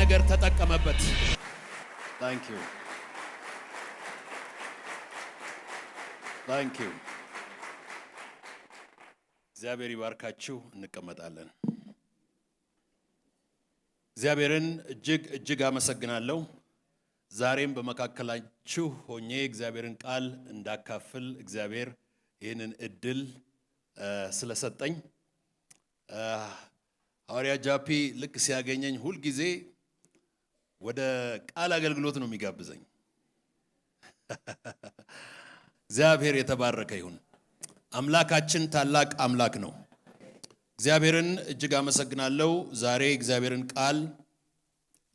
ነገር ተጠቀመበት። Thank you. እግዚአብሔር ይባርካችሁ። እንቀመጣለን። እግዚአብሔርን እጅግ አመሰግናለሁ። ዛሬም በመካከላችሁ ሆኜ እግዚአብሔርን ቃል እንዳካፍል እግዚአብሔር ይህንን እድል ስለሰጠኝ ሐዋርያ ጃፒ ልክ ሲያገኘኝ ሁሉ ጊዜ ወደ ቃል አገልግሎት ነው የሚጋብዘኝ። እግዚአብሔር የተባረከ ይሁን። አምላካችን ታላቅ አምላክ ነው። እግዚአብሔርን እጅግ አመሰግናለሁ። ዛሬ እግዚአብሔርን ቃል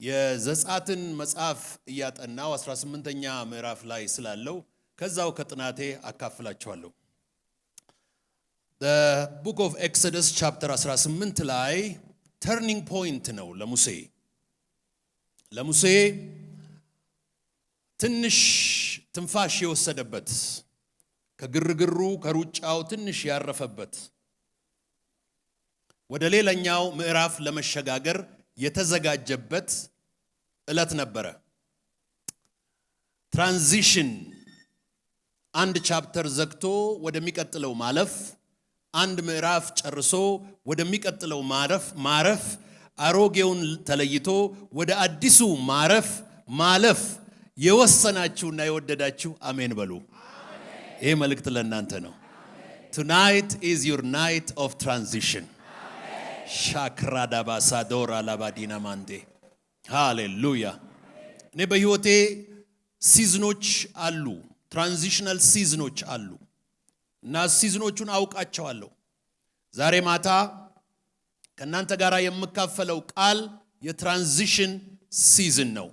የዘጸአትን መጽሐፍ እያጠናው 18ኛ ምዕራፍ ላይ ስላለው ከዛው ከጥናቴ አካፍላችኋለሁ። The book of Exodus chapter 18 ላይ turning point ነው ለሙሴ ትንሽ ትንፋሽ የወሰደበት ከግርግሩ ከሩጫው ትንሽ ያረፈበት ወደ ሌላኛው ምዕራፍ ለመሸጋገር የተዘጋጀበት ዕለት ነበረ። ትራንዚሽን አንድ ቻፕተር ዘግቶ ወደሚቀጥለው ማለፍ፣ አንድ ምዕራፍ ጨርሶ ወደሚቀጥለው ማረፍ፣ አሮጌውን ተለይቶ ወደ አዲሱ ማለፍ የወሰናችሁና የወደዳችሁ አሜን በሉ። ይሄ መልእክት ለእናንተ ነው። Tonight is your night of transition. ሻክራዳ ባሳዶራ ላባዲና ማንዴ ሃሌሉያ። እኔ በህይወቴ ሲዝኖች አሉ፣ ትራንዚሽናል ሲዝኖች አሉ እና ሲዝኖቹን አውቃቸዋለሁ። ዛሬ ማታ ከእናንተ ጋር የምካፈለው ቃል የትራንዚሽን ሲዝን ነው።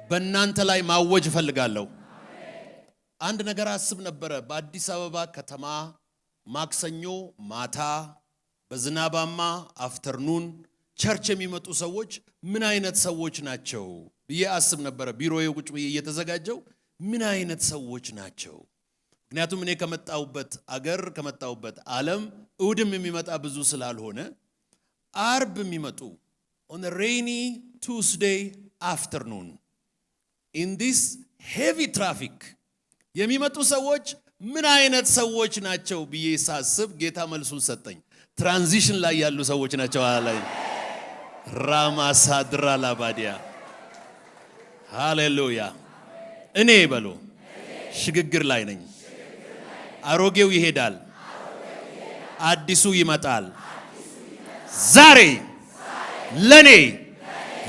በእናንተ ላይ ማወጅ እፈልጋለሁ። አንድ ነገር አስብ ነበረ። በአዲስ አበባ ከተማ ማክሰኞ ማታ በዝናባማ አፍተርኑን ቸርች የሚመጡ ሰዎች ምን አይነት ሰዎች ናቸው ብዬ አስብ ነበረ። ቢሮዬ ቁጭ ብዬ እየተዘጋጀው ምን አይነት ሰዎች ናቸው? ምክንያቱም እኔ ከመጣሁበት አገር ከመጣሁበት ዓለም እሁድም የሚመጣ ብዙ ስላልሆነ አርብ የሚመጡ on a rainy Tuesday afternoon in this heavy traffic የሚመጡ ሰዎች ምን አይነት ሰዎች ናቸው ብዬ ሳስብ ጌታ መልሱን ሰጠኝ። ትራንዚሽን ላይ ያሉ ሰዎች ናቸው አለኝ። ራማሳድራ ላባዲያ ሃሌሉያ። እኔ በሉ ሽግግር ላይ ነኝ። አሮጌው ይሄዳል፣ አዲሱ ይመጣል። ዛሬ ለኔ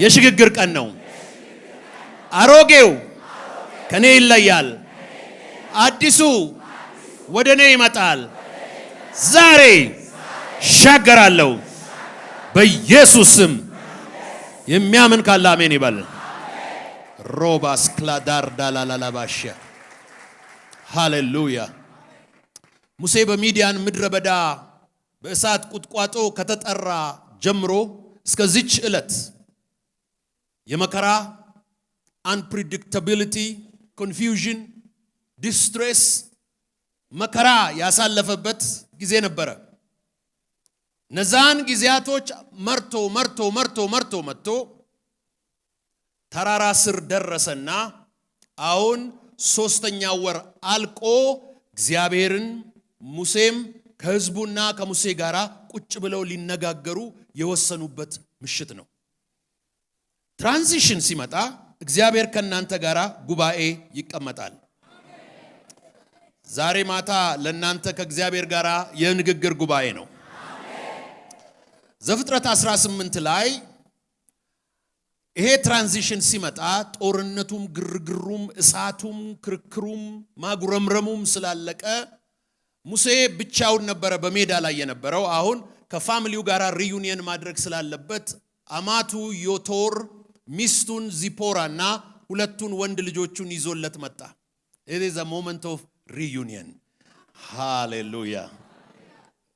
የሽግግር ቀን ነው። አሮጌው ከኔ ይለያል፣ አዲሱ ወደኔ ይመጣል። ዛሬ ሻገራለሁ በኢየሱስ ስም። የሚያምን ካለ አሜን ይበል። ሮባስ ክላዳር ዳላላላባሽ ሃሌሉያ። ሙሴ በሚዲያን ምድረ በዳ በእሳት ቁጥቋጦ ከተጠራ ጀምሮ እስከዚች ዕለት የመከራ unpredictability confusion distress መከራ ያሳለፈበት ጊዜ ነበረ። ነዛን ጊዜያቶች መርቶ ተራራ ስር ደረሰና አሁን 3ኛው ወር አልቆ እግዚአብሔርን ሙሴም ከሕዝቡና ከሙሴ ጋር ቁጭ ብለው ሊነጋገሩ የወሰኑበት ምሽት ነው። ትራንዚሽን ሲመጣ እግዚአብሔር ከናንተ ጋር ጉባኤ ይቀመጣል። ዛሬ ማታ ለናንተ ከእግዚአብሔር ጋር የንግግር ጉባኤ ነው። ዘፍጥረት 18 ላይ ይሄ ትራንዚሽን ሲመጣ ጦርነቱም ግርግሩም እሳቱም ክርክሩም ማጉረምረሙም ስላለቀ ሙሴ ብቻውን ነበረ በሜዳ ላይ የነበረው። አሁን ከፋሚሊው ጋር ሪዩኒየን ማድረግ ስላለበት አማቱ ዮቶር ሚስቱን ዚፖራና ሁለቱን ወንድ ልጆቹን ይዞለት መጣ። it is a moment of reunion ሃሌሉያ።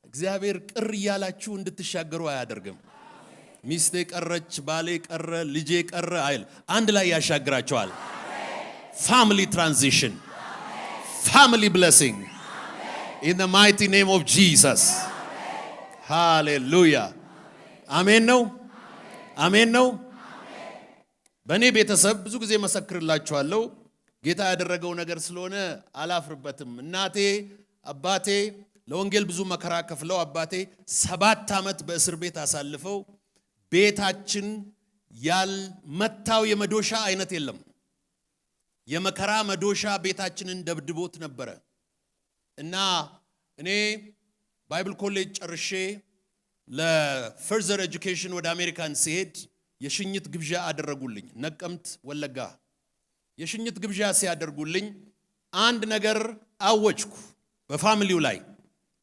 እግዚአብሔር ቅር ያላችሁ እንድትሻገሩ አያደርግም። ሚስቴ ቀረች፣ ባሌ ቀረ፣ ልጄ ቀረ አይል፣ አንድ ላይ ያሻግራቸዋል። family transition, family blessing in the mighty name of Jesus. ሃሌሉያ አሜን ነው፣ አሜን ነው። በእኔ ቤተሰብ ብዙ ጊዜ መሰክርላችኋለሁ። ጌታ ያደረገው ነገር ስለሆነ አላፍርበትም። እናቴ አባቴ ለወንጌል ብዙ መከራ ከፍለው አባቴ 7 ዓመት በእስር ቤት አሳልፈው ቤታችን ያልመታው የመዶሻ አይነት የለም። የመከራ መዶሻ ቤታችንን ደብድቦት ነበረ እና እኔ ባይብል ኮሌጅ ጨርሼ ለፈርዘር ኤጁኬሽን ወደ አሜሪካን ሲሄድ የሽኝት ግብዣ አደረጉልኝ። ነቀምት ወለጋ የሽኝት ግብዣ ሲያደርጉልኝ አንድ ነገር አወጅኩ በፋሚሊው ላይ።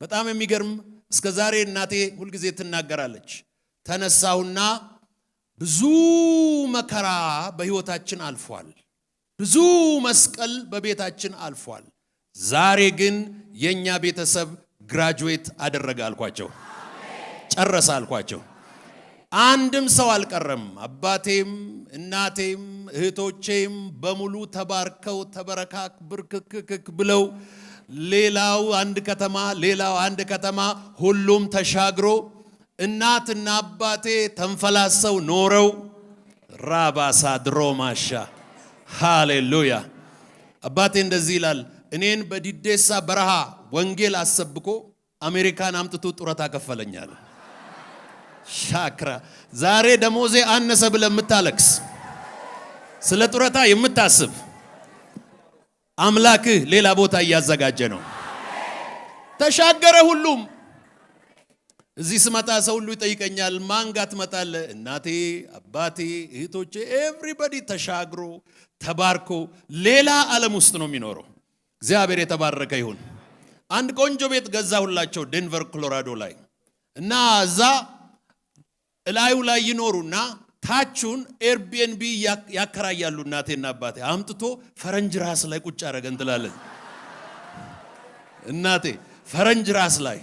በጣም የሚገርም እስከ ዛሬ እናቴ ሁል ጊዜ ትናገራለች። ተነሳውና ብዙ መከራ በህይወታችን አልፏል፣ ብዙ መስቀል በቤታችን አልፏል። ዛሬ ግን የኛ ቤተሰብ ግራጁዌት አደረገ አልኳቸው፣ ጨረሰ አልኳቸው። አንድም ሰው አልቀረም። አባቴም እናቴም እህቶቼም በሙሉ ተባርከው ተበረካክ ብርክክክ ብለው ሌላው አንድ ከተማ ሌላው አንድ ከተማ ሁሉም ተሻግሮ እናትና አባቴ ተንፈላሰው ኖረው ራባሳ ድሮማሻ ሃሌሉያ። አባቴ እንደዚህ ይላል፣ እኔን በዲዴሳ በረሃ ወንጌል አሰብኮ አሜሪካን አምጥቶ ጡረታ ከፈለኛል። ሻክራ ዛሬ ደሞዜ አነሰ ብለህ የምታለቅስ ስለ ጡረታ የምታስብ አምላክህ ሌላ ቦታ እያዘጋጀ ነው። ተሻገረ ሁሉም። እዚህ ስመጣ ሰው ሁሉ ይጠይቀኛል፣ ማን ጋር ትመጣለህ? እናቴ አባቴ እህቶቼ ኤቭሪባዲ ተሻግሮ ተባርኮ ሌላ ዓለም ውስጥ ነው የሚኖረው። እግዚአብሔር የተባረከ ይሁን። አንድ ቆንጆ ቤት ገዛሁላቸው ዴንቨር ኮሎራዶ ላይ እና እዛ እላዩ ላይ ይኖሩና ታቹን ኤርቢኤንቢ ያከራያሉ። እናቴና አባቴ አምጥቶ ፈረንጅ ራስ ላይ ቁጭ አደረገን ትላለች እናቴ። ፈረንጅ ራስ ላይ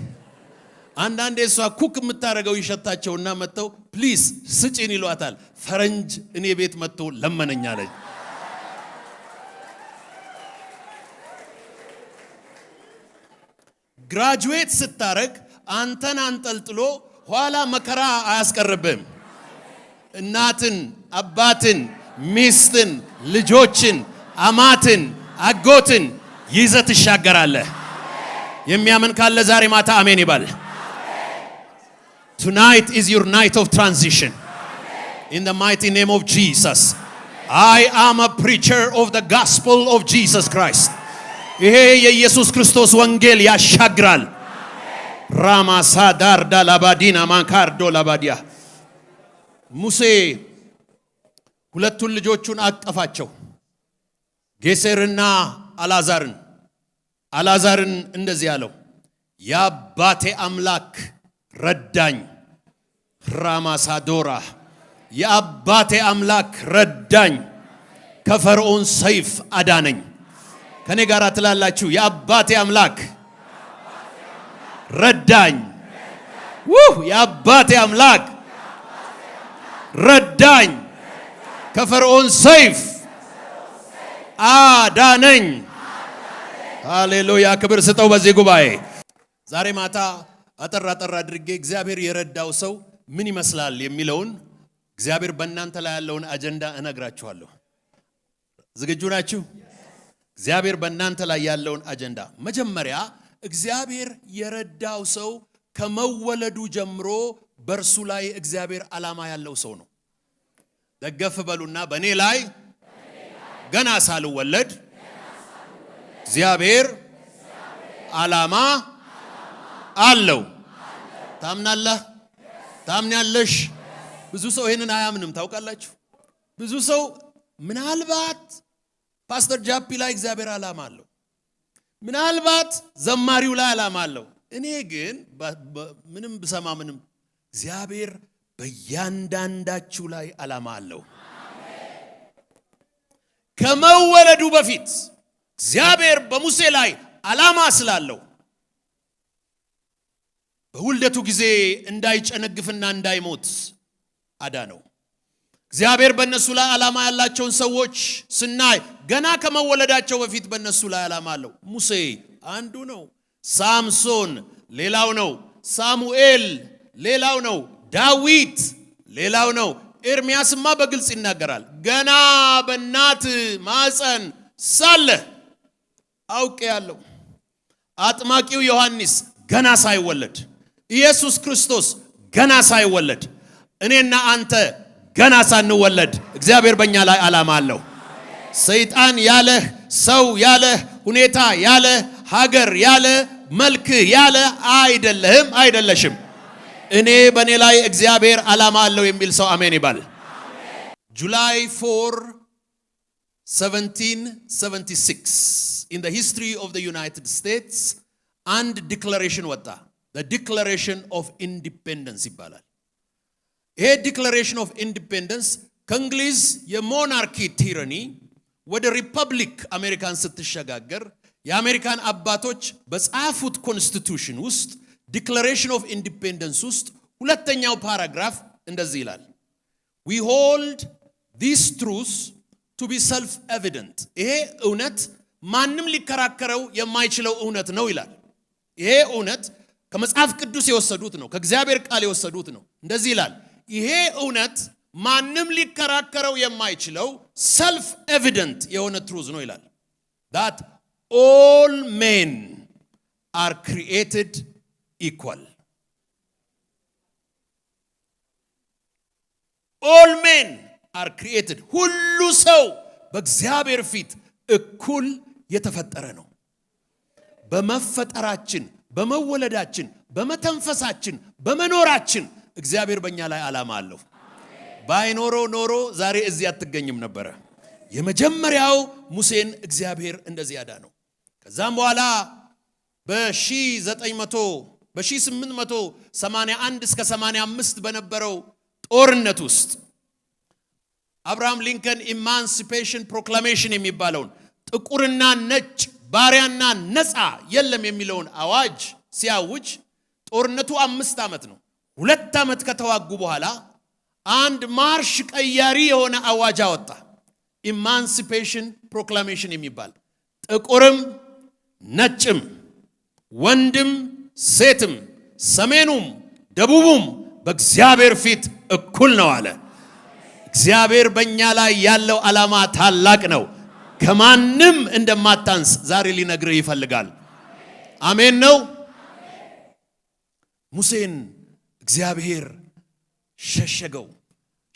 አንዳንዴ እሷ ኩክ የምታደርገው ይሸታቸውና መጥተው ፕሊዝ ስጪን ይሏታል። ፈረንጅ እኔ ቤት መጥቶ ለመነኝ አለኝ። ግራጁዌት ስታረግ አንተን አንጠልጥሎ ኋላ መከራ አያስቀርብም። እናትን፣ አባትን፣ ሚስትን፣ ልጆችን፣ አማትን፣ አጎትን ይዘህ ትሻገራለህ። የሚያምን ካለ ዛሬ ማታ አሜን ይባል። Tonight is your night of transition. In the mighty name of Jesus. I am a preacher of the gospel of Jesus Christ. ይሄ የኢየሱስ ክርስቶስ ወንጌል ያሻግራል። ራማሳዳር ዳላባዲና ማንካርዶ ላባዲያ ሙሴ ሁለቱን ልጆቹን አቀፋቸው፣ ጌሴርና አልዓዛርን እንደዚህ ያለው፣ የአባቴ አምላክ ረዳኝ። ራማሳዶራ የአባቴ አምላክ ረዳኝ፣ ከፈርዖን ሰይፍ አዳነኝ። ከኔ ጋር ትላላችሁ፣ የአባቴ አምላክ ረዳኝ። የአባቴ አምላክ ረዳኝ፣ ከፈርዖን ሰይፍ አዳነኝ። ሃሌሉያ! ክብር ስጠው በዚህ ጉባኤ። ዛሬ ማታ አጠር አድርጌ እግዚአብሔር የረዳው ሰው ምን ይመስላል የሚለውን እግዚአብሔር በእናንተ ላይ ያለውን አጀንዳ እነግራችኋለሁ። ዝግጁ ናችሁ? እግዚአብሔር በእናንተ ላይ ያለውን አጀንዳ። መጀመሪያ እግዚአብሔር የረዳው ሰው ከመወለዱ ጀምሮ በእርሱ ላይ እግዚአብሔር ዓላማ ያለው ሰው ነው። ደገፍ በሉና በእኔ ላይ ገና ሳልወለድ እግዚአብሔር ዓላማ አለው። ታምናለህ? ታምኛለሽ? ብዙ ሰው ይሄንን አያምንም። ታውቃላችሁ? ብዙ ሰው ምናልባት ፓስተር ጃፒ ላይ እግዚአብሔር ዓላማ አለው፣ ምናልባት ዘማሪው ላይ ዓላማ አለው። እኔ ግን ምንም ብሰማ ምንም እግዚአብሔር በእያንዳንዳችሁ ላይ ዓላማ አለው። ከመወለዱ በፊት እግዚአብሔር በሙሴ ላይ ዓላማ ስላለው በውልደቱ ጊዜ እንዳይጨነግፍና እንዳይሞት አዳነው። እግዚአብሔር በእነሱ ላይ ዓላማ ያላቸውን ሰዎች ስናይ ገና ከመወለዳቸው በፊት በእነሱ ላይ ዓላማ አለው። ሙሴ አንዱ ነው። ሳምሶን ሌላው ነው። ሳሙኤል ሌላው ነው። ዳዊት ሌላው ነው። ኤርምያስማ በግልጽ ይናገራል። ገና በእናት ማፀን ሳለ አውቄ ያለው አጥማቂው ዮሐንስ ገና ሳይወለድ፣ ኢየሱስ ክርስቶስ ገና ሳይወለድ፣ እኔና አንተ ገና ሳንወለድ እግዚአብሔር በእኛ ላይ ዓላማ አለው። ሰይጣን ያለ፣ ሰው ያለ፣ ሁኔታ ያለ፣ ሀገር ያለ፣ መልክ ያለ አይደለህም፣ አይደለሽም። እኔ በእኔ ላይ እግዚአብሔር ዓላማ አለው የሚል ሰው አሜን ይባል። July 4, 1776 in the history of the United States and declaration ወጣ። The Declaration of Independence ይባላል። ይሄ ዲክላሬሽን ኦፍ ኢንዲፔንደንስ ከእንግሊዝ የሞናርኪ ቲራኒ ወደ ሪፐብሊክ አሜሪካን ስትሸጋገር የአሜሪካን አባቶች በጻፉት ኮንስቲቱሽን ውስጥ ዲክላሬሽን ኦፍ ኢንዲፔንደንስ ውስጥ ሁለተኛው ፓራግራፍ እንደዚህ ይላል። We hold these truths to be self-evident. ይሄ እውነት ማንም ሊከራከረው የማይችለው እውነት ነው ይላል። ይሄ እውነት ከመጽሐፍ ቅዱስ የወሰዱት ነው፣ ከእግዚአብሔር ቃል የወሰዱት ነው። እንደዚህ ይላል። ይሄ እውነት ማንም ሊከራከረው የማይችለው ሰልፍ ኤቪደንት የሆነ ትሩዝ ነው ይላል። that all men are created equal. all men are created. ሁሉ ሰው በእግዚአብሔር ፊት እኩል የተፈጠረ ነው። በመፈጠራችን፣ በመወለዳችን፣ በመተንፈሳችን፣ በመኖራችን እግዚአብሔር በእኛ ላይ ዓላማ አለው። ባይኖሮ ኖሮ ዛሬ እዚህ አትገኝም ነበረ። የመጀመሪያው ሙሴን እግዚአብሔር እንደዚህ ያዳነው። ከዛም በኋላ በ1881 እስከ 85 በነበረው ጦርነት ውስጥ አብርሃም ሊንከን ኢማንሲፔሽን ፕሮክላሜሽን የሚባለውን ጥቁርና ነጭ፣ ባሪያና ነፃ የለም የሚለውን አዋጅ ሲያውጅ ጦርነቱ 5 ዓመት ነው። 2 ዓመት ከተዋጉ በኋላ አንድ ማርሽ ቀያሪ የሆነ አዋጅ አወጣ። ኢማንሲፔሽን ፕሮክላሜሽን የሚባል ጥቁርም ነጭም፣ ወንድም ሴትም፣ ሰሜኑም ደቡቡም በእግዚአብሔር ፊት እኩል ነው አለ። እግዚአብሔር በእኛ ላይ ያለው ዓላማ ታላቅ ነው። ከማንም እንደማታንስ ዛሬ ሊነግርህ ይፈልጋል። አሜን ነው። ሙሴን እግዚአብሔር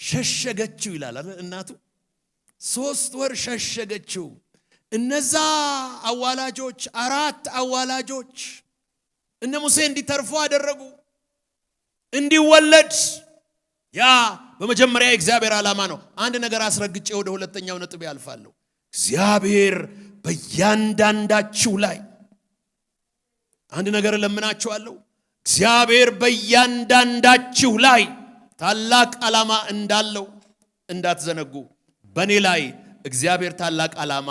ሸሸገችው ይላል አይደል? እናቱ 3 ወር ሸሸገችው። እነዛ አዋላጆች 4 አዋላጆች እነ ሙሴ እንዲተርፉ አደረጉ፣ እንዲወለድ። ያ በመጀመሪያ የእግዚአብሔር ዓላማ ነው። አንድ ነገር አስረግጬ ወደ ሁለተኛው ነጥብ ያልፋለሁ። እግዚአብሔር በእያንዳንዳችሁ ላይ አንድ ነገር ለምናችኋለሁ። እግዚአብሔር በእያንዳንዳችሁ ላይ ታላቅ ዓላማ እንዳለው እንዳትዘነጉ። በእኔ ላይ እግዚአብሔር ታላቅ ዓላማ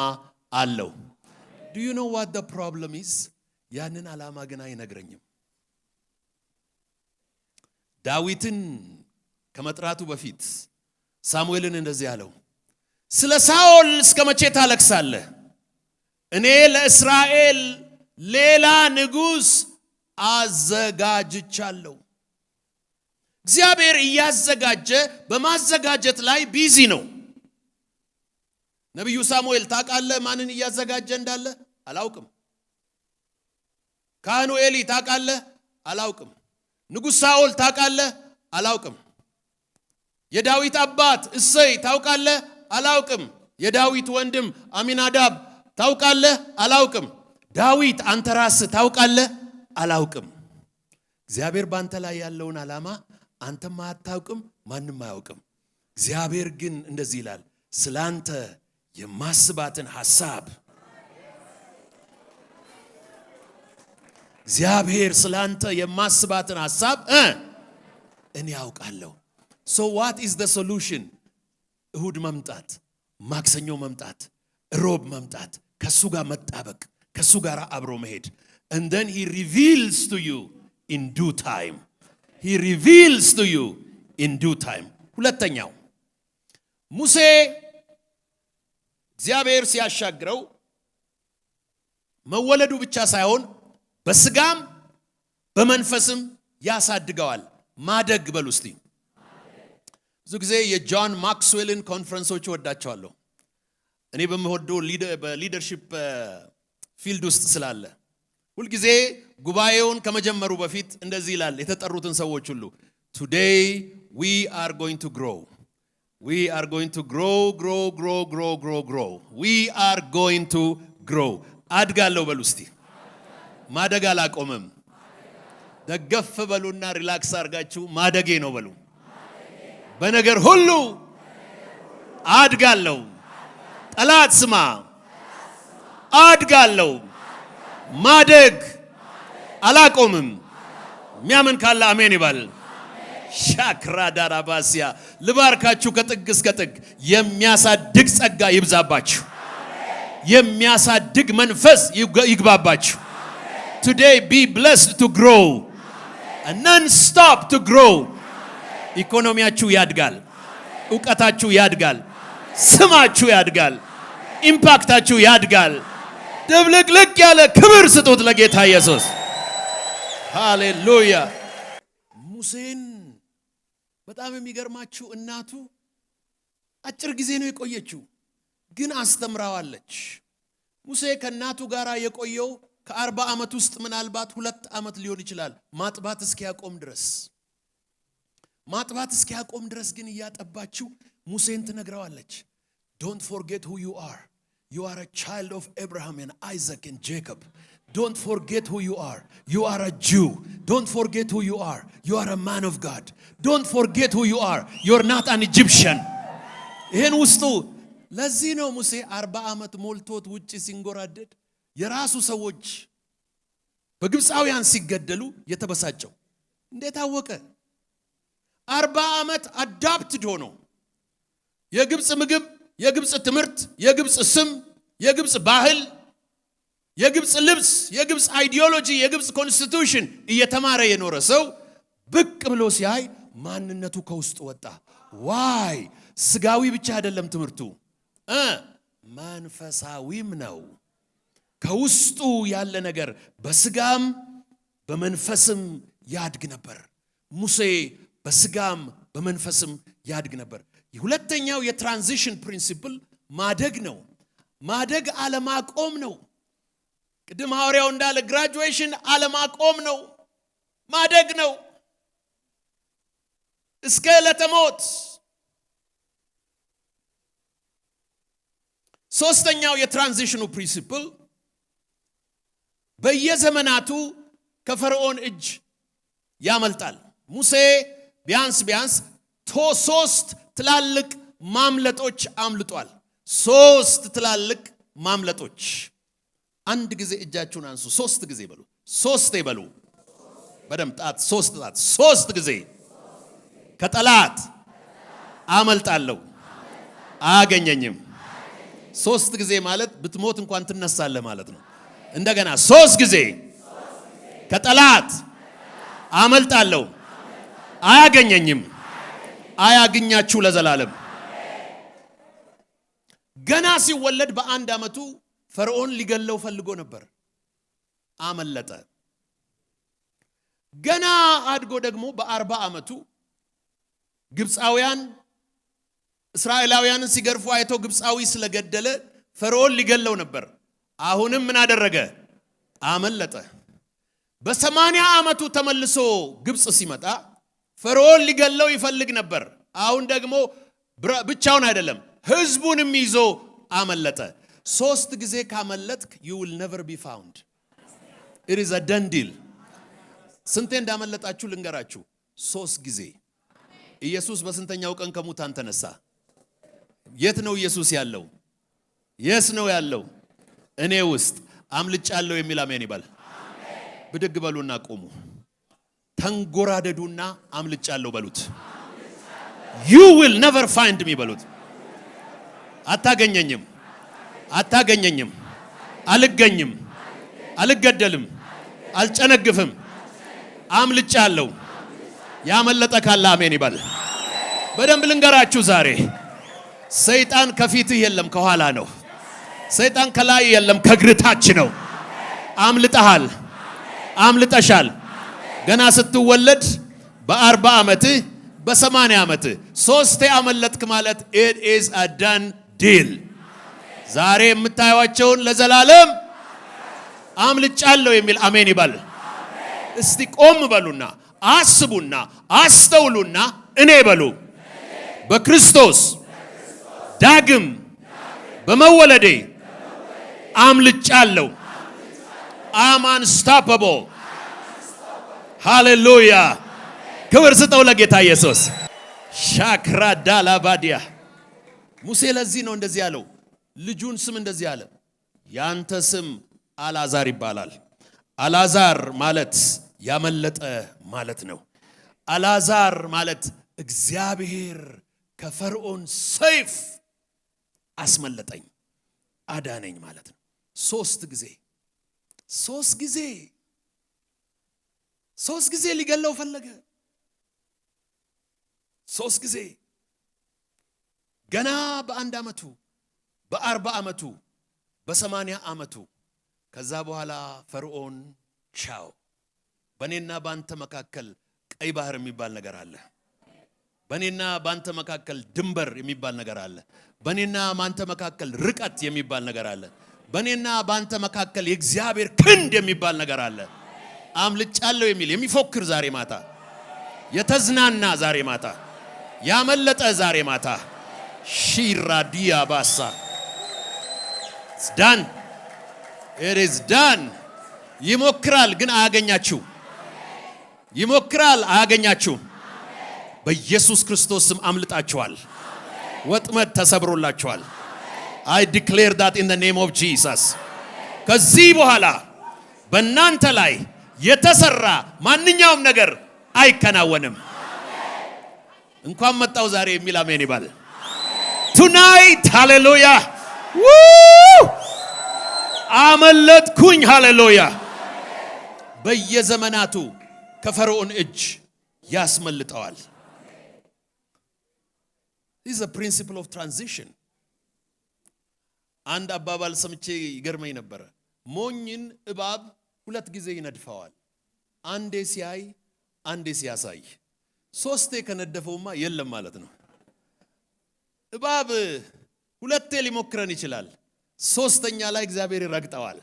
አለው። Do you know what the problem is? ያንን ዓላማ ግን አይነግረኝም። ዳዊትን ከመጥራቱ በፊት ሳሙኤልን እንደዚህ አለው፣ ስለ ሳኦል እስከ መቼ ታለቅሳለህ? እኔ ለእስራኤል ሌላ ንጉሥ አዘጋጅቻለሁ። እግዚአብሔር እያዘጋጀ በማዘጋጀት ላይ ቢዚ ነው። ነቢዩ ሳሙኤል ታውቃለህ ማንን እያዘጋጀ እንዳለ? አላውቅም። ካህኑ ኤሊ ታውቃለህ? አላውቅም። ንጉሥ ሳኦል ታውቃለህ? አላውቅም። የዳዊት አባት እሰይ ታውቃለህ? አላውቅም። የዳዊት ወንድም አሚናዳብ ታውቃለህ? አላውቅም። ዳዊት አንተ ራስህ ታውቃለህ? አላውቅም። እግዚአብሔር ባንተ ላይ ያለውን ዓላማ አንተም አታውቅም፣ ማንም አያውቅም። እግዚአብሔር ግን እንደዚህ ይላል፣ ስላንተ የማስባትን ሐሳብ እግዚአብሔር ስላንተ የማስባትን ሐሳብ እኔ ያውቃለሁ። So what is the solution? እሁድ መምጣት፣ ማክሰኞ መምጣት፣ ሮብ መምጣት፣ ከሱ ጋር መጣበቅ፣ ከሱ ጋር አብሮ መሄድ. And then he reveals to you in due time. He reveals to you in due time. ሁለተኛው ሙሴ እግዚአብሔር ሲያሻግረው መወለዱ ብቻ ሳይሆን በስጋም በመንፈስም ያሳድገዋል። ማደግ በሉ እስቲ። ብዙ ጊዜ የጆን ማክስዌልን ኮንፈረንሶች ወዳቸዋለሁ። እኔ በመወደው በሊደርሺፕ ፊልድ ውስጥ ስላለ ሁልጊዜ ጉባኤውን ከመጀመሩ በፊት እንደዚህ ይላል የተጠሩትን ሰዎች ሁሉ today we are going to grow. We are going to grow. We are going to grow. አድጋለሁ በሉ እስቲ። ማደግ አላቆምም። ደገፍ በሉና ሪላክስ አድርጋችሁ ማደጌ ነው በሉ። በነገር ሁሉ አድጋለሁ። ጠላት ስማ፣ አድጋለሁ። ማደግ አላቆምም። የሚያምን ካለ አሜን ይባል። ሻክራ ዳራባሲያ ልባርካችሁ ከጥግ እስከ ጥግ የሚያሳድግ ጸጋ ይብዛባችሁ። የሚያሳድግ መንፈስ ይግባባችሁ። Today be blessed to grow. And non-stop to grow. ኢኮኖሚያችሁ ያድጋል። ዕውቀታችሁ ያድጋል። ስማችሁ ያድጋል። ኢምፓክታችሁ ያድጋል። ድብልቅልቅ ያለ ክብር ስጡት ለጌታ ኢየሱስ። ሃሌሉያ። ሙሴን በጣም የሚገርማችሁ እናቱ አጭር ጊዜ ነው የቆየችው፣ ግን አስተምራዋለች። ሙሴ ከእናቱ ጋር የቆየው ከ40 ዓመት ውስጥ ምናልባት 2 ዓመት ሊሆን ይችላል፣ ማጥባት እስኪያቆም ድረስ። ማጥባት እስኪያቆም ድረስ ግን እያጠባችው ሙሴን ትነግረዋለች። Don't forget who you are. You are a child of Abraham and Isaac and Jacob. Don't forget who you are. You are a Jew. Don't forget who you are. You are a man of God. Don't forget who you are. You're not an Egyptian. ይሄን ውስጡ ለዚህ ነው ሙሴ 40 ዓመት ሞልቶት ውጪ ሲንጎራደድ የራሱ ሰዎች በግብፃውያን ሲገደሉ የተበሳጨው። እንዴት አወቀ? 40 ዓመት አዳፕትድ ሆኖ የግብፅ ምግብ፣ የግብፅ ትምህርት፣ የግብፅ ስም፣ የግብፅ ባህል፣ የግብፅ ልብስ፣ የግብፅ አይዲዮሎጂ፣ የግብፅ ኮንስቲቱሽን እየተማረ የኖረ ሰው ብቅ ብሎ ሲያይ ማንነቱ ከውስጡ ወጣ። ዋይ ስጋዊ ብቻ አይደለም ትምህርቱ፣ መንፈሳዊም ነው። ከውስጡ ያለ ነገር በስጋም በመንፈስም ያድግ ነበር። ሙሴ በስጋም በመንፈስም ያድግ ነበር። ሁለተኛው የትራንዚሽን ፕሪንሲፕል ማደግ ነው። ማደግ አለማቆም ነው። ቅድም ሐዋርያው እንዳለ ግራጁዌሽን አለማቆም ነው፣ ማደግ ነው እስከ ዕለተ ሞት። ሶስተኛው የትራንዚሽኑ ፕሪንሲፕል በየዘመናቱ ከፈርዖን እጅ ያመልጣል። ሙሴ ቢያንስ 3 ትላልቅ ማምለጦች አምልጧል። 3 ትላልቅ ማምለጦች። አንድ ጊዜ እጃችሁን አንሱ። 3 ጊዜ በሉ። 3 ይበሉ በደም ጣት። 3 ጊዜ ከጠላት አመልጣለሁ፣ አያገኘኝም። 3 ጊዜ ማለት ብትሞት እንኳን ትነሳለህ ማለት ነው። እንደገና 3 ጊዜ ከጠላት አመልጣለሁ፣ አያገኘኝም። አያገኛችሁ ለዘላለም። ገና ሲወለድ በ1 ዓመቱ ፈርዖን ሊገለው ፈልጎ ነበር፣ አመለጠ። ገና አድጎ ደግሞ በ40 ዓመቱ ግብፃውያን እስራኤላውያንን ሲገርፉ አይቶ ግብፃዊ ስለገደለ ፈርዖን ሊገለው ነበር። አሁንም ምን አደረገ? አመለጠ። በ80 ዓመቱ ተመልሶ ግብፅ ሲመጣ ፈርዖን ሊገለው ይፈልግ ነበር። አሁን ደግሞ ብቻውን አይደለም ህዝቡንም ይዞ አመለጠ። 3 ጊዜ ካመለጥክ you will never be found. It is a done deal. ስንቴ እንዳመለጣችሁ ልንገራችሁ። 3 ጊዜ። ኢየሱስ በስንተኛው ቀን ከሙታን ተነሳ? የት ነው ኢየሱስ ያለው? የስ ነው ያለው? እኔ ውስጥ አምልጫለሁ የሚል አሜን ይባል። ብድግ በሉና ቆሙ። ተንጎራደዱና አምልጫለሁ በሉት። you will never find me በሉት። አታገኘኝም፣ አታገኘኝም፣ አልገኝም፣ አልገደልም፣ አልጨነግፍም፣ አምልጫለሁ። ያመለጠ ካለ አሜን ይበል። በደንብ ልንገራችሁ ዛሬ ሰይጣን ከፊትህ የለም ከኋላ ነው። ሰይጣን ከላይ የለም ከግርታች ነው። አምልጠሃል፣ አምልጠሻል። ገና ስትወለድ በ40 ዓመትህ በ80 ዓመትህ ሶስቴ አመለጥክ ማለት it is a done deal። ዛሬ የምታዩዋቸውን ለዘላለም አምልጫለሁ የሚል አሜን ይበል። እስቲ ቆም በሉና አስቡና አስተውሉና እኔ በሉ በክርስቶስ ዳግም በመወለዴ አምልጫለሁ። I'm unstoppable። ሃሌሉያ! ክብር ስጠው ለጌታ ኢየሱስ። ሻክራ ዳላባዲያ ሙሴ ለዚህ ነው እንደዚህ ያለው። ልጁን ስም እንደዚህ አለ፣ ያንተ ስም አልዓዛር ይባላል። አልዓዛር ማለት ያመለጠ ማለት ነው። አልዓዛር ማለት እግዚአብሔር ከፈርዖን ሰይፍ አስመለጠኝ አዳነኝ ማለት ነው። ሶስት ጊዜ ሊገለው ፈለገ። ሶስት ጊዜ ገና በ1 ዓመቱ በ40 ዓመቱ በ80 ዓመቱ። ከዛ በኋላ ፈርዖን ቻው። በኔና ባንተ መካከል ቀይ ባህር የሚባል ነገር አለ። በኔና ባንተ መካከል ድንበር የሚባል ነገር አለ። በኔና ባንተ መካከል ርቀት የሚባል ነገር አለ። በኔና ባንተ መካከል የእግዚአብሔር ክንድ የሚባል ነገር አለ። አምልጫለሁ የሚል የሚፎክር ዛሬ ማታ፣ የተዝናና ዛሬ ማታ፣ ያመለጠ ዛሬ ማታ ሺራዲያ ባሳ ዳን it is done። ይሞክራል ግን አያገኛችሁ። ይሞክራል አያገኛችሁ። በኢየሱስ ክርስቶስ ስም አምልጣችኋል። ወጥመድ ተሰብሮላችኋል። I declare that in the name of Jesus። ከዚህ በኋላ በእናንተ ላይ የተሰራ ማንኛውም ነገር አይከናወንም። እንኳን መጣው ዛሬ የሚል አሜን ይባል። Tonight hallelujah አመለጥኩኝ ሃሌሉያ። በየዘመናቱ ከፈርዖን እጅ ያስመልጠዋል። This is a principle of transition። አንድ አባባል ሰምቼ ይገርመኝ ነበር። ሞኝን እባብ 2 ጊዜ ይነድፈዋል። አንዴ ሲያይ አንዴ ሲያሳይ። 3ቴ ከነደፈውማ የለም ማለት ነው። እባብ 2ቴ ሊሞክረን ይችላል። 3ኛ ላይ እግዚአብሔር ይረግጠዋል።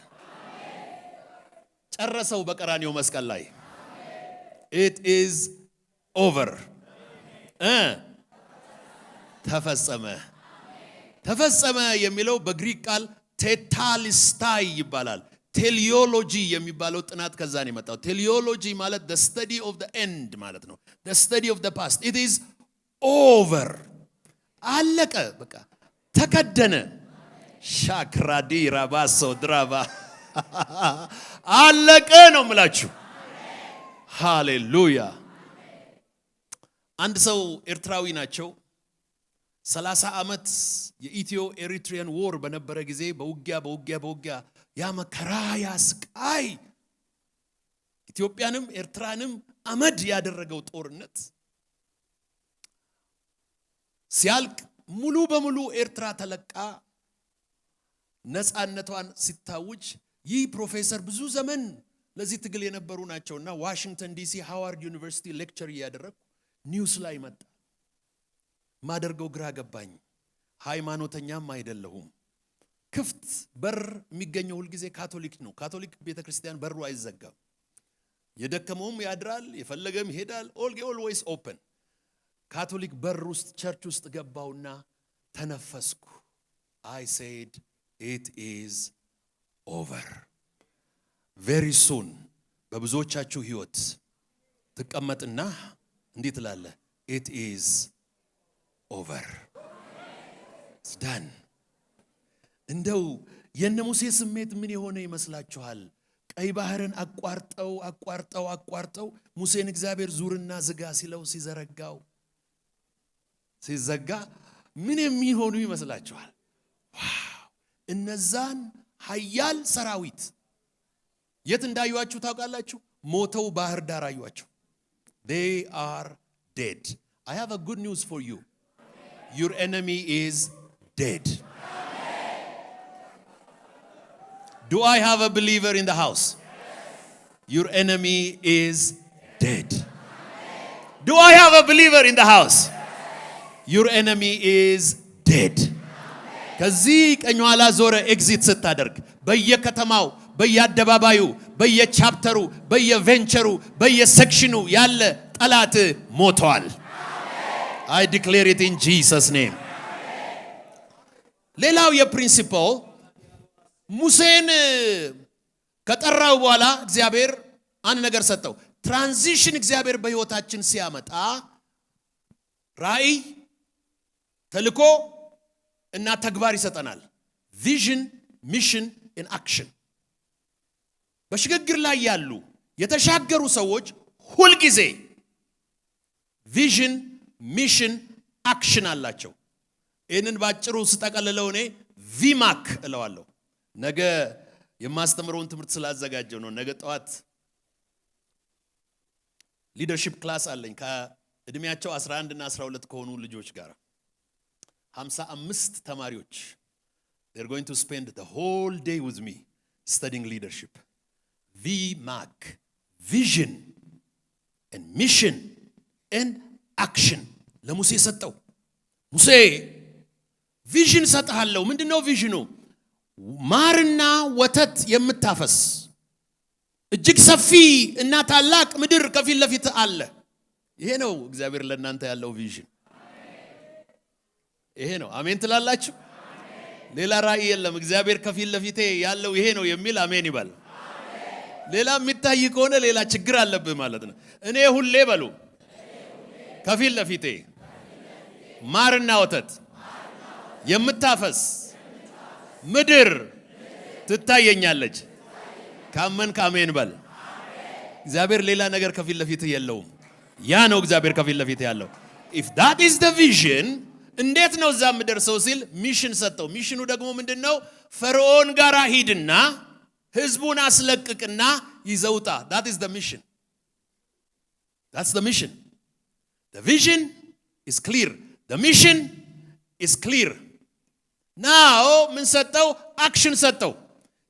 ጨረሰው በቀራንዮ መስቀል ላይ። It is over። ተፈጸመ። ተፈጸመ የሚለው በግሪክ ቃል ቴታሊስታይ ይባላል። ቴሊዮሎጂ የሚባለው ጥናት ከዛ ነው የመጣው። ቴሊዮሎጂ ማለት the study of the end ማለት ነው። the study of the past። It is over። አለቀ በቃ ተከደነ። ሻክራዲ ራባሶ ድራባ አለቀ ነው የምላችሁ። ሃሌሉያ። አንድ ሰው ኤርትራዊ ናቸው። 30 ዓመት የኢትዮ ኤሪትሪያን ዎር በነበረ ጊዜ በውጊያ ያ መከራ ያ ስቃይ ኢትዮጵያንም ኤርትራንም አመድ ያደረገው ጦርነት ሲያልቅ ሙሉ በሙሉ ኤርትራ ተለቃ ነፃነቷን ሲታውጅ ይህ ፕሮፌሰር ብዙ ዘመን ለዚህ ትግል የነበሩ ናቸውና ዋሽንግተን ዲሲ ሃዋርድ ዩኒቨርሲቲ ሌክቸር ያደረኩ ኒውስ ላይ መጣ። ማደርገው ግራ ገባኝ። ሃይማኖተኛም አይደለሁም። ክፍት በር የሚገኘው ሁሉ ጊዜ ካቶሊክ ነው። ካቶሊክ ቤተክርስቲያን በሩ አይዘጋም። የደከመውም ያድራል፣ የፈለገም ይሄዳል። always open። ካቶሊክ በር ውስጥ ቸርች ውስጥ ገባውና ተነፈስኩ። I said it is over። very soon በብዙዎቻችሁ ህይወት ትቀመጥና እንዴት ትላለህ? it is over። it's done። እንደው የነ ሙሴ ስሜት ምን የሆነ ይመስላችኋል? ቀይ ባህርን አቋርጠው ሙሴን እግዚአብሔር ዙርና ዝጋ ሲለው ሲዘጋ ምን የሚሆኑ ይመስላችኋል? ዋው! እነዛን ኃያል ሰራዊት የት እንዳዩአችሁ ታውቃላችሁ? ሞተው ባህር ዳር አዩአቸው። They are dead. I have a good news for you. Your enemy is dead. Do I have a believer in the house? Your enemy is dead. Do I have a believer in the house? Your enemy is dead. ከዚህ ቀኝ ኋላ ዞረ ኤግዚት ስታደርግ በየከተማው በየአደባባዩ በየቻፕተሩ በየቬንቸሩ በየሴክሽኑ ያለ ጠላት ሞቷል። I declare it in Jesus name. ሌላው የፕሪንሲፕል ሙሴን ከጠራው በኋላ እግዚአብሔር አንድ ነገር ሰጠው። ትራንዚሽን እግዚአብሔር በህይወታችን ሲያመጣ ራእይ፣ ተልኮ እና ተግባር ይሰጠናል። ቪዥን፣ ሚሽን and action። በሽግግር ላይ ያሉ የተሻገሩ ሰዎች ሁል ጊዜ ቪዥን፣ ሚሽን፣ አክሽን አላቸው። ይህንን ባጭሩ ስጠቀልለው እኔ ቪማክ እለዋለሁ። ነገ የማስተምረውን ትምህርት ስላዘጋጀው ነው። ነገ ጠዋት ሊደርሺፕ ክላስ አለኝ ከእድሜያቸው 11 እና 12 ከሆኑ ልጆች ጋር 55 ተማሪዎች they're going to spend the whole day with me studying leadership. VMAC, vision and mission and action ለሙሴ ሰጠው። ሙሴ ቪዥን ሰጥሃለሁ። ምንድነው ቪዥኑ? ማርና ወተት የምታፈስ እጅግ ሰፊ እና ታላቅ ምድር ከፊት ለፊት አለ። ይሄ ነው እግዚአብሔር ለእናንተ ያለው ቪዥን። ይሄ ነው። አሜን ትላላችሁ? ሌላ ራእይ የለም። እግዚአብሔር ከፊት ለፊቴ ያለው ይሄ ነው የሚል አሜን ይባል። ሌላ የሚታይ ከሆነ ሌላ ችግር አለብህ ማለት ነው። እኔ ሁሌ በሉ ከፊት ለፊቴ ማርና ወተት የምታፈስ ምድር ትታየኛለች። ካመንክ አሜን በል። እግዚአብሔር ሌላ ነገር ከፊት ለፊት የለውም። ያ ነው እግዚአብሔር ከፊት ለፊት ያለው። if that is the vision እንዴት ነው እዛ የምደርሰው ሲል ሚሽን ሰጠው። ሚሽኑ ደግሞ ምንድነው? ፈርዖን ጋር ሂድና ህዝቡን አስለቅቅና ይዘውጣ። that is the mission. That's the mission. The vision is clear. The mission is clear. now ምን ሰጠው? አክሽን ሰጠው።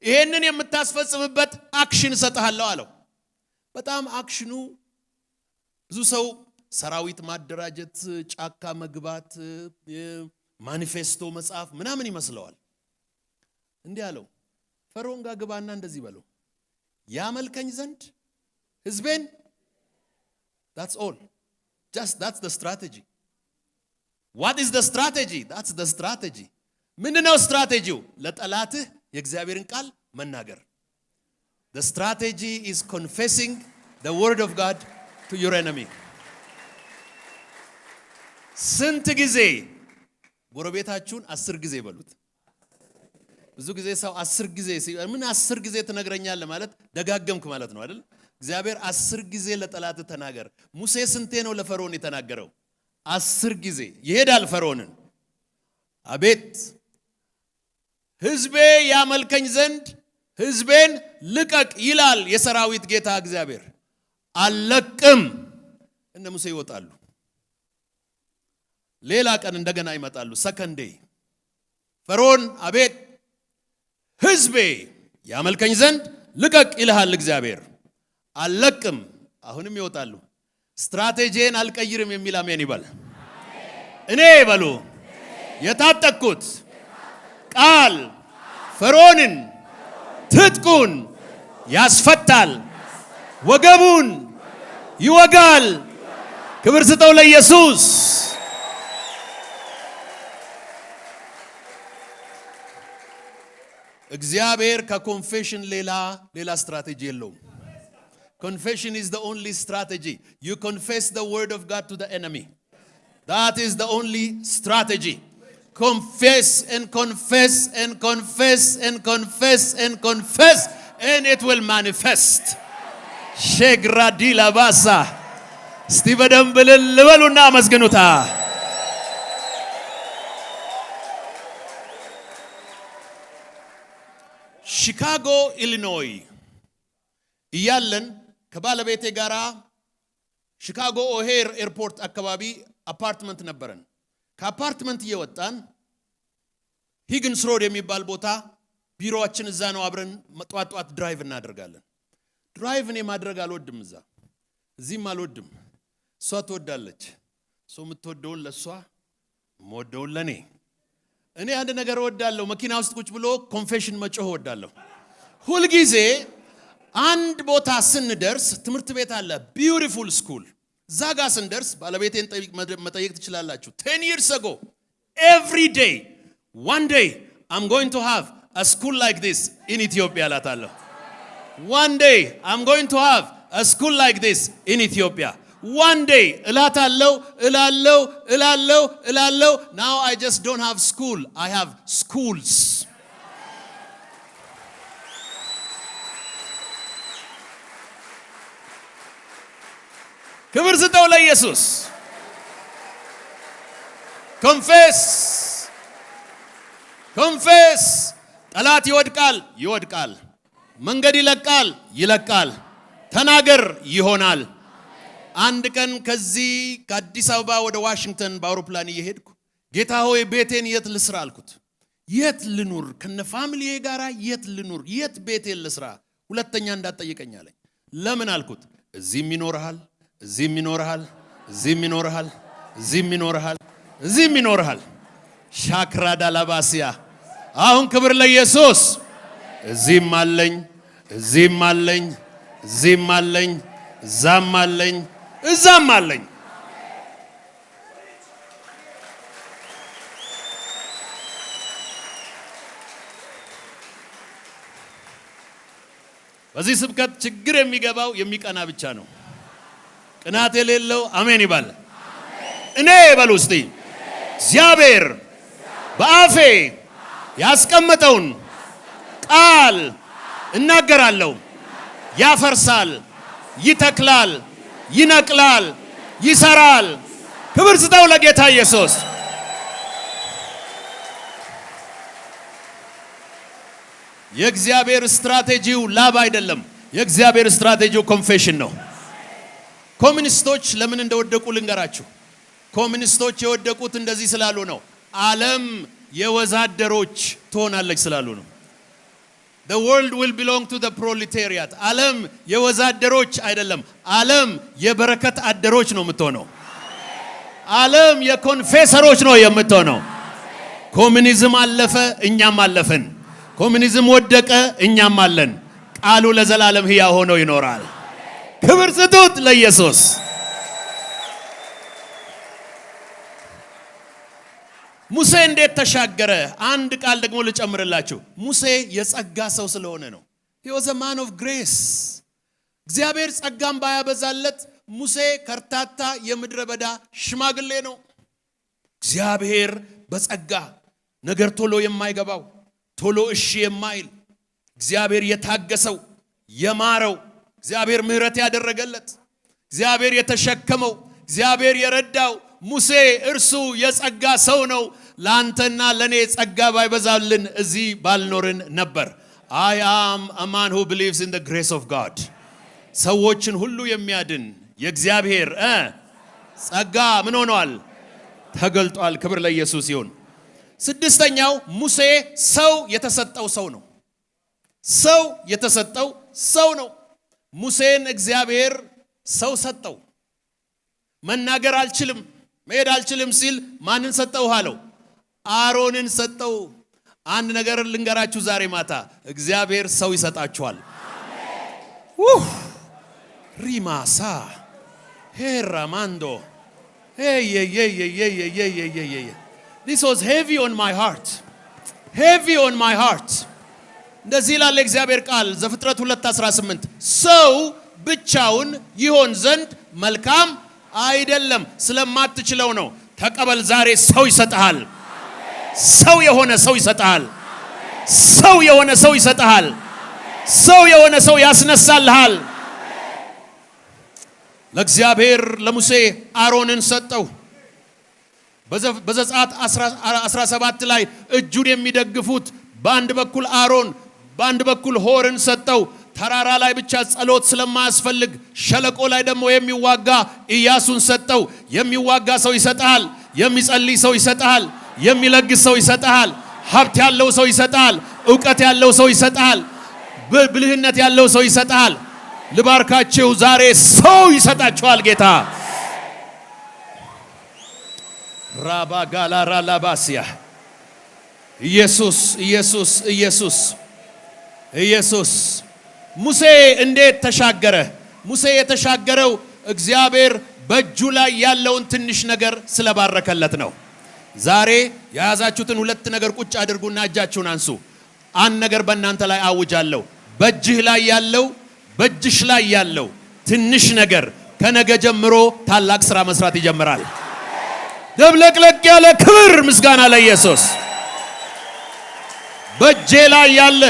ይሄንን የምታስፈጽምበት አክሽን ሰጥሃለሁ አለው። በጣም አክሽኑ ብዙ ሰው ሰራዊት ማደራጀት፣ ጫካ መግባት፣ ማኒፌስቶ መጽሐፍ ምናምን ይመስለዋል። እንዲህ አለው፣ ፈርዖን ጋር ግባና እንደዚህ በለው፣ ያመልከኝ ዘንድ ህዝቤን። that's all. That's the strategy. What is the strategy? That's the strategy. ምንድነው ስትራቴጂው? ለጠላትህ የእግዚአብሔርን ቃል መናገር። The strategy is confessing the word of God to your enemy. ስንት ጊዜ ጎረቤታችሁን 10 ጊዜ በሉት። ብዙ ጊዜ ሰው 10 ጊዜ ምን 10 ጊዜ ትነግረኛለህ ማለት ደጋገምክ ማለት ነው አይደል? እግዚአብሔር 10 ጊዜ ለጠላት ተናገር። ሙሴ ስንቴ ነው ለፈርዖን የተናገረው? 10 ጊዜ። ይሄዳል ፈርዖንን፣ አቤት ህዝቤ ያመልከኝ ዘንድ ህዝቤን ልቀቅ ይላል የሰራዊት ጌታ እግዚአብሔር። አለቅም። እነ ሙሴ ይወጣሉ። ሌላ ቀን እንደገና ይመጣሉ። ሰከንዴ ፈርዖን አቤት ህዝቤ ያመልከኝ ዘንድ ልቀቅ ይልሃል እግዚአብሔር። አለቅም። አሁንም ይወጣሉ። ስትራቴጂን አልቀይርም የሚል አሜን ይባል። እኔ በሉ የታጠቅኩት ቃል ፈርዖንን ትጥቁን ያስፈታል፣ ወገቡን ይወጋል። ክብር ስጠው ለኢየሱስ። እግዚአብሔር ከኮንፌሽን ሌላ ስትራቴጂ የለውም። Confession is the only strategy. You confess the word of God to the enemy. That is the only strategy. Confess and confess and confess and confess and confess and it will manifest. ሼግራዲላ ባሳ እስቲ በደንብ ልበሉና መስግኑታ። ሺካጎ ኢሊኖይ እያለን ከባለቤቴ ጋራ ሺካጎ ኦሄር ኤርፖርት አካባቢ አፓርትመንት ነበረን። ከአፓርትመንት እየወጣን ሂግንስ ሮድ የሚባል ቦታ ቢሮአችን እዛ ነው። አብረን ጧት ድራይቭ እናደርጋለን። ድራይቭ እኔ ማድረግ አልወድም፣ እዚህም አልወድም። እሷ ትወዳለች። እሷ የምትወደውን ለእሷ የምወደውን ለእኔ። እኔ አንድ ነገር እወዳለሁ፣ መኪና ውስጥ ቁጭ ብሎ ኮንፌሽን መጮህ እወዳለሁ። ሁልጊዜ አንድ ቦታ ስንደርስ ትምህርት ቤት አለ፣ ቢዩቲፉል ስኩል። እዛ ጋር ስንደርስ ባለቤቴን መጠየቅ ትችላላችሁ። 10 years ago every day one day I'm going to have a school like this in Ethiopia እላታለሁ። One day I'm going to have a school like this in Ethiopia. One day እላታለሁ። Now I just don't have school, I have schools. ክብር ስጠው ለኢየሱስ። ኮንፌስ። ጠላት ይወድቃል። መንገድ ይለቃል። ተናገር ይሆናል። አንድ ቀን ከዚህ ከአዲስ አበባ ወደ ዋሽንግተን በአውሮፕላን እየሄድኩ ጌታ ሆይ ቤቴን የት ልስራ አልኩት። የት ልኑር? ከነ ፋሚሊዬ ጋራ የት ልኑር? የት ቤቴን ልስራ? ሁለተኛ እንዳትጠይቀኝ አለኝ። ለምን አልኩት። እዚህም ይኖርሃል። ሻክራዳ ላባሲያ። አሁን ክብር ለኢየሱስ። እዚህም አለኝ፣ እዛም አለኝ። በዚህ ስብከት ችግር የሚገባው የሚቀና ብቻ ነው። ቅናት የሌለው አሜን ይባል። እኔ በሉ እስቲ እግዚአብሔር በአፌ ያስቀመጠውን ቃል እናገራለሁ። ያፈርሳል፣ ይተክላል፣ ይነቅላል፣ ይሰራል። ክብር ስጠው ለጌታ ኢየሱስ። የእግዚአብሔር ስትራቴጂው ላብ አይደለም። የእግዚአብሔር ስትራቴጂው ኮንፌሽን ነው። ኮሚኒስቶች ለምን እንደወደቁ ልንገራችሁ። ኮሚኒስቶች የወደቁት እንደዚህ ስላሉ ነው። ዓለም የወዛደሮች ትሆናለች ስላሉ ነው። The world will belong to the proletariat. ዓለም የወዛደሮች አይደለም። ዓለም የበረከት አደሮች ነው የምትሆነው። ዓለም የኮንፌሰሮች ነው የምትሆነው። ኮሚኒዝም አለፈ፣ እኛም አለፈን። ኮሚኒዝም ወደቀ፣ እኛም አለን። ቃሉ ለዘላለም ሕያው ሆኖ ይኖራል። ክብር ስጡት ለኢየሱስ። ሙሴ እንዴት ተሻገረ? አንድ ቃል ደግሞ ልጨምርላችሁ። ሙሴ የጸጋ ሰው ስለሆነ ነው። he was a man of grace። እግዚአብሔር ጸጋም ባያበዛለት ሙሴ ከርታታ የምድረ በዳ ሽማግሌ ነው። እግዚአብሔር በጸጋ ነገር ቶሎ የማይገባው ቶሎ እሺ የማይል እግዚአብሔር የታገሰው የማረው እግዚአብሔር ምህረት ያደረገለት እግዚአብሔር የተሸከመው እግዚአብሔር የረዳው ሙሴ እርሱ የጸጋ ሰው ነው። ላንተና ለኔ ጸጋ ባይበዛልን እዚህ ባልኖርን ነበር። I am a man who believes in the grace of God። ሰዎችን ሁሉ የሚያድን የእግዚአብሔር ጸጋ ምን ሆኗል? ተገልጧል። ክብር ለኢየሱስ ይሁን። ስድስተኛው ሙሴ ሰው የተሰጠው ሰው ነው። ሰው የተሰጠው ሰው ነው። ሙሴን እግዚአብሔር ሰው ሰጠው። መናገር አልችልም መሄድ አልችልም ሲል ማንን ሰጠው አለው? አሮንን ሰጠው። አንድ ነገር ልንገራችሁ ዛሬ ማታ እግዚአብሔር ሰው ይሰጣችኋል። ሪማሳ ሄራማንዶ This was heavy on my heart. Heavy on my heart. እንደዚህ ይላል እግዚአብሔር ቃል ዘፍጥረት 2:18 ሰው ብቻውን ይሆን ዘንድ መልካም አይደለም። ስለማትችለው ነው። ተቀበል። ዛሬ ሰው ይሰጣል። ሰው የሆነ ሰው ይሰጣል። ሰው የሆነ ሰው ይሰጣል። ሰው የሆነ ሰው ያስነሳልሃል። ለእግዚአብሔር ለሙሴ አሮንን ሰጠው። በዘጸአት 17 ላይ እጁን የሚደግፉት በአንድ በኩል አሮን በአንድ በኩል ሆርን ሰጠው። ተራራ ላይ ብቻ ጸሎት ስለማያስፈልግ ሸለቆ ላይ ደግሞ የሚዋጋ ኢያሱን ሰጠው። የሚዋጋ ሰው ይሰጣል፣ የሚጸልይ ሰው ይሰጣል፣ የሚለግስ ሰው ይሰጣል፣ ሀብት ያለው ሰው ይሰጣል፣ ዕውቀት ያለው ሰው ይሰጣል፣ ብልህነት ያለው ሰው ይሰጣል። ልባርካችሁ፣ ዛሬ ሰው ይሰጣችኋል ጌታ። ራባ ጋላራ ላባሲያ ኢየሱስ ኢየሱስ ኢየሱስ ኢየሱስ። ሙሴ እንዴት ተሻገረ? ሙሴ የተሻገረው እግዚአብሔር በእጁ ላይ ያለውን ትንሽ ነገር ስለባረከለት ነው። ዛሬ የያዛችሁትን ሁለት ነገር ቁጭ አድርጉና እጃችሁን አንሱ። አንድ ነገር በእናንተ ላይ አውጃለሁ። በእጅህ ላይ ያለው በእጅሽ ላይ ያለው ትንሽ ነገር ከነገ ጀምሮ ታላቅ ሥራ መስራት ይጀምራል። ደብለቅለቅ ያለ ክብር ምስጋና ለኢየሱስ። በእጄ ላይ ያለ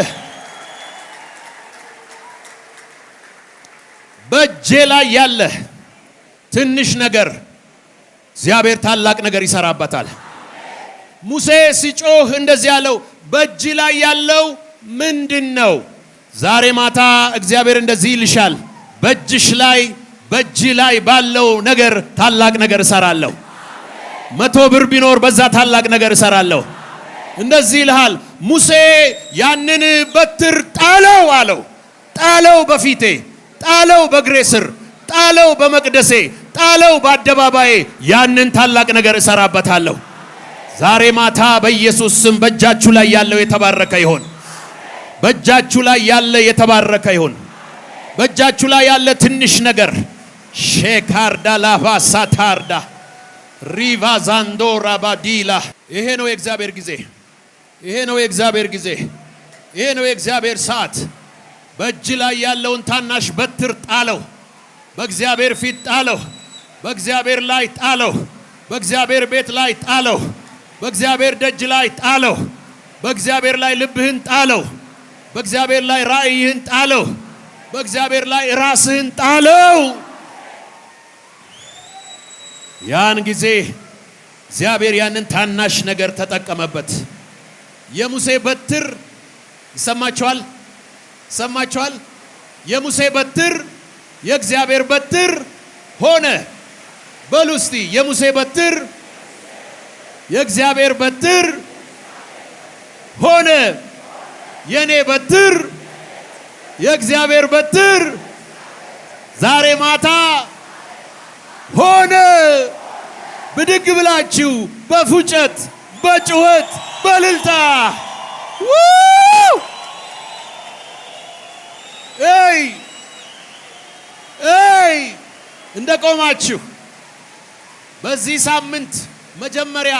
በእጄ ላይ ያለ ትንሽ ነገር እግዚአብሔር ታላቅ ነገር ይሰራበታል። ሙሴ ሲጮህ እንደዚህ ያለው በእጅ ላይ ያለው ምንድን ነው? ዛሬ ማታ እግዚአብሔር እንደዚህ ይልሻል፣ በእጅ ላይ ባለው ነገር ታላቅ ነገር እሰራለሁ። 100 ብር ቢኖር በዛ ታላቅ ነገር እሰራለሁ። እንደዚህ ይልሃል። ሙሴ ያንን በትር ጣለው አለው። ጣለው በፊቴ፣ ጣለው በእግሬ ስር፣ ጣለው በመቅደሴ፣ ጣለው በአደባባዬ። ያንን ታላቅ ነገር እሰራበታለሁ። ዛሬ ማታ በኢየሱስ ስም በእጃችሁ ላይ ያለው የተባረከ ይሆን። በእጃችሁ ላይ ያለ የተባረከ ይሁን። በእጃችሁ ላይ ያለ ትንሽ ነገር ሼካርዳ ላባሳ ታርዳ ሪቫ ዛንዶራ ባዲላ። ይሄ ነው የእግዚአብሔር ጊዜ። ይሄ ነው የእግዚአብሔር ጊዜ። ይሄ ነው የእግዚአብሔር ሰዓት። በእጅ ላይ ያለውን ታናሽ በትር ጣለው። በእግዚአብሔር ፊት ጣለው። በእግዚአብሔር ላይ ጣለው። በእግዚአብሔር ቤት ላይ ጣለው። በእግዚአብሔር ደጅ ላይ ጣለው። በእግዚአብሔር ላይ ልብህን ጣለው። በእግዚአብሔር ላይ ራእይህን ጣለው። በእግዚአብሔር ላይ ራስህን ጣለው። ያን ጊዜ እግዚአብሔር ያንን ታናሽ ነገር ተጠቀመበት። የሙሴ በትር ይሰማችኋል? ይሰማችኋል? የሙሴ በትር የእግዚአብሔር በትር ሆነ። በሉ እስቲ የሙሴ በትር የእግዚአብሔር በትር ሆነ። የኔ በትር የእግዚአብሔር በትር ዛሬ ማታ ሆነ። ብድግ ብላችሁ በፉጨት በጩኸት በልልታ እንደ ቆማችሁ በዚህ ሳምንት መጀመሪያ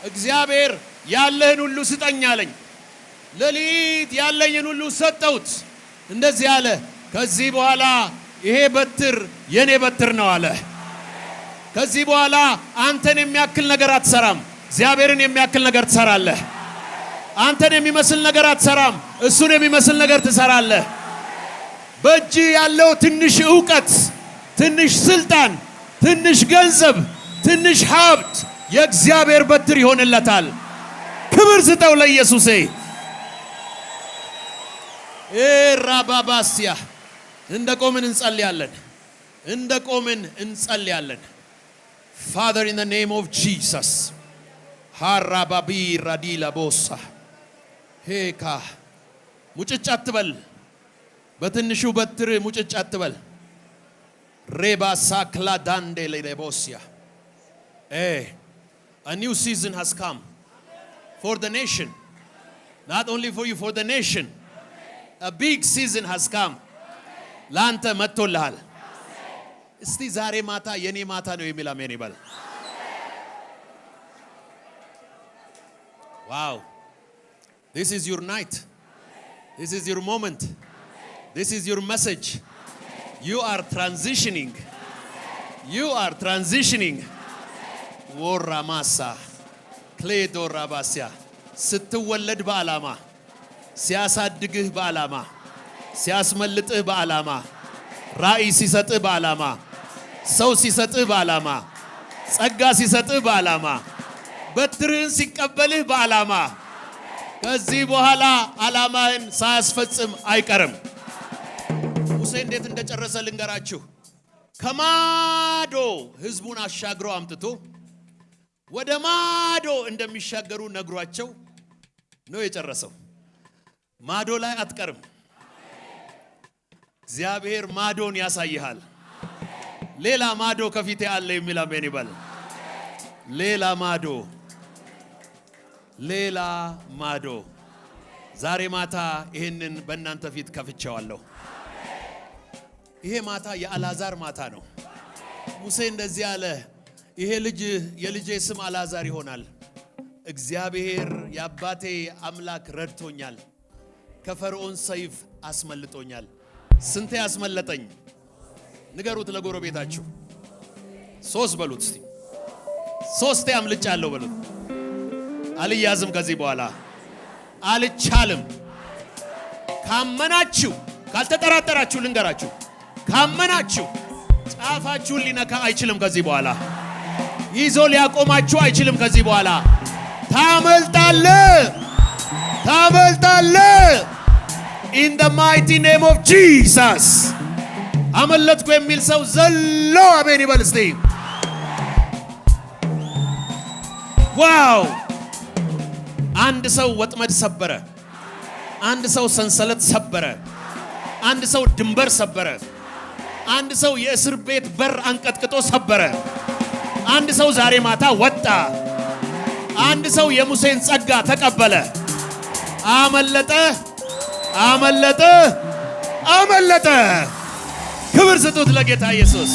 እግዚአብሔር ያለህን ሁሉ ስጠኝ አለኝ። ሌሊት ያለኝን ሁሉ ሰጠሁት። እንደዚህ አለ፣ ከዚህ በኋላ ይሄ በትር የኔ በትር ነው አለ። ከዚህ በኋላ አንተን የሚያክል ነገር አትሰራም፣ እግዚአብሔርን የሚያክል ነገር ትሰራለህ። አንተን የሚመስል ነገር አትሰራም፣ እሱን የሚመስል ነገር ትሰራለህ። በእጅ ያለው ትንሽ ዕውቀት፣ ትንሽ ስልጣን፣ ትንሽ ገንዘብ፣ ትንሽ ሀብት የእግዚአብሔር በትር ይሆንለታል። ክብር ስጠው ለኢየሱሴ። ራባባሲያ እንደ ቆምን እንጸልያለን። እንደ ቆምን እንጸልያለን። Father, in the name of Jesus. Harababi radila bosa. Heka. ሙጭጭ አትበል። በትንሹ በትር ሙጭጭ አትበል። ሬባ ሳክላ ዳንዴ ለቦሲያ. A new season has come for the nation. Not only for you, for the nation. A big season has come. ላንተ መጥቶልሃል። እስቲ ዛሬ ማታ የኔ ማታ ነው የሚል አሜን ይበል። Wow. This is your night. This is your moment. This is your message. You are transitioning. You are transitioning. ወራማሳ ክሌዶ ራባሲያ ስትወለድ በዓላማ ሲያሳድግህ በዓላማ ሲያስመልጥህ በዓላማ፣ ራእይ ሲሰጥህ በዓላማ፣ ሰው ሲሰጥህ በዓላማ፣ ጸጋ ሲሰጥህ በዓላማ፣ በትርህን ሲቀበልህ በዓላማ ከዚህ በኋላ ዓላማህን ሳያስፈጽም አይቀርም። ሙሴ እንዴት እንደጨረሰ ልንገራችሁ። ከማዶ ህዝቡን አሻግሮ አምጥቶ ወደ ማዶ እንደሚሻገሩ ነግሯቸው ነው የጨረሰው። ማዶ ላይ አትቀርም። እግዚአብሔር ማዶን ያሳይሃል። ሌላ ማዶ ከፊቴ አለ የሚል አሜን ይበል። ሌላ ማዶ፣ ሌላ ማዶ። ዛሬ ማታ ይሄንን በእናንተ ፊት ከፍቼዋለሁ። ይሄ ማታ የአልዓዛር ማታ ነው። ሙሴ እንደዚህ አለ፣ ይሄ ልጅ የልጄ ስም አልዓዛር ይሆናል። እግዚአብሔር የአባቴ አምላክ ረድቶኛል፣ ከፈርዖን ሰይፍ አስመልጦኛል። ስንቴ አስመለጠኝ? ንገሩት ለጎረቤታችሁ። 3 በሉት እስቲ። 3 አምልጫለሁ በሉት። አልያዝም፣ ከዚህ በኋላ አልቻልም። ካመናችሁ፣ ካልተጠራጠራችሁ ልንገራችሁ፣ ካመናችሁ ጫፋችሁን ሊነካ አይችልም። ከዚህ በኋላ ይዞ ሊያቆማችሁ አይችልም። ከዚህ በኋላ ታመልጣለህ፣ ታመልጣለህ። in the mighty name of Jesus። አመለጥኩ የሚል ሰው ዘሎ አሜን ይበል እስቲ። ዋው! አንድ ሰው ወጥመድ ሰበረ። አንድ ሰው ሰንሰለት ሰበረ። አንድ ሰው ድንበር ሰበረ። አንድ ሰው የእስር ቤት በር አንቀጥቅጦ ሰበረ። አንድ ሰው ዛሬ ማታ ወጣ። አንድ ሰው የሙሴን ጸጋ ተቀበለ። አመለጠ፣ አመለጠ፣ አመለጠ። ክብር ስጡት ለጌታ ኢየሱስ።